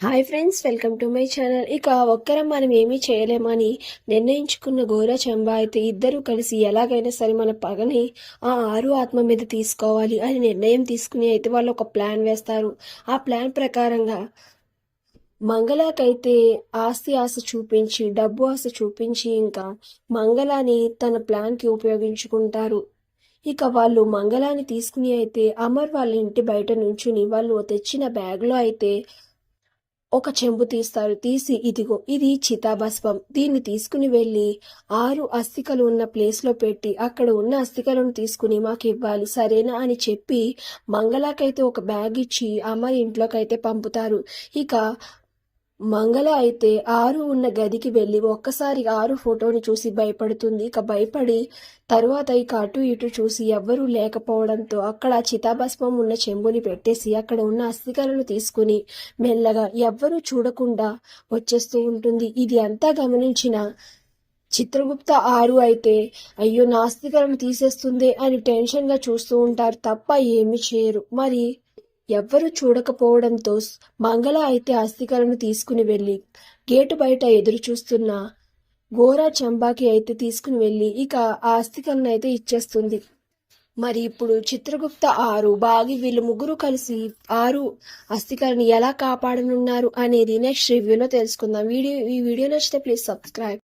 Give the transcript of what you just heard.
Hi friends, welcome to my channel. ఇక ఒక్కరం మనం ఏమీ చేయలేమని నిర్ణయించుకున్న ఘోర చంబా అయితే ఇద్దరు కలిసి ఎలాగైనా సరే మన పగని ఆ ఆరు ఆత్మ మీద తీసుకోవాలి అని నిర్ణయం తీసుకుని అయితే వాళ్ళు ఒక ప్లాన్ వేస్తారు. ఆ ప్లాన్ ప్రకారంగా మంగళకైతే ఆస్తి ఆశ చూపించి, డబ్బు ఆశ చూపించి ఇంకా మంగళని తన ప్లాన్కి ఉపయోగించుకుంటారు. ఇక వాళ్ళు మంగళాన్ని తీసుకుని అయితే అమర్ వాళ్ళ ఇంటి బయట నుంచుని వాళ్ళు తెచ్చిన బ్యాగ్లో అయితే ఒక చెంబు తీస్తారు. తీసి ఇదిగో ఇది చితాభస్మం, దీన్ని తీసుకుని వెళ్ళి 6 అస్థికలు ఉన్న ప్లేస్లో పెట్టి అక్కడ ఉన్న అస్థికలను తీసుకుని మాకు ఇవ్వాలి సరేనా అని చెప్పి మంగళకైతే ఒక బ్యాగ్ ఇచ్చి అమ్మాయి ఇంట్లోకైతే పంపుతారు. ఇక మంగళ అయితే 6 ఉన్న గదికి వెళ్ళి ఒక్కసారి 6 ఫోటోని చూసి భయపడుతుంది. ఇక భయపడి తరువాత ఇక అటు ఇటు చూసి ఎవ్వరూ లేకపోవడంతో అక్కడ చితాభస్మం ఉన్న చెంబుని పెట్టేసి అక్కడ ఉన్న అస్థికలను తీసుకుని మెల్లగా ఎవ్వరూ చూడకుండా వచ్చేస్తూ ఉంటుంది. ఇది అంతా గమనించిన చిత్రగుప్త 6 అయితే అయ్యో నా అస్థికలను తీసేస్తుంది అని టెన్షన్గా చూస్తూ ఉంటారు తప్ప ఏమి చేయరు. మరి ఎవ్వరూ చూడకపోవడంతో మంగళ అయితే అస్థికలను తీసుకుని వెళ్ళి గేటు బయట ఎదురు చూస్తున్న ఘోర చంబాకి అయితే తీసుకుని వెళ్ళి ఇక ఆ అస్థికలను అయితే ఇచ్చేస్తుంది. మరి ఇప్పుడు చిత్రగుప్త 6 బాగి వీళ్ళు ముగ్గురు కలిసి 6 అస్థికలను ఎలా కాపాడనున్నారు అనేది నెక్స్ట్ రివ్యూలో తెలుసుకుందాం. ఈ వీడియో నచ్చితే ప్లీజ్ సబ్స్క్రైబ్.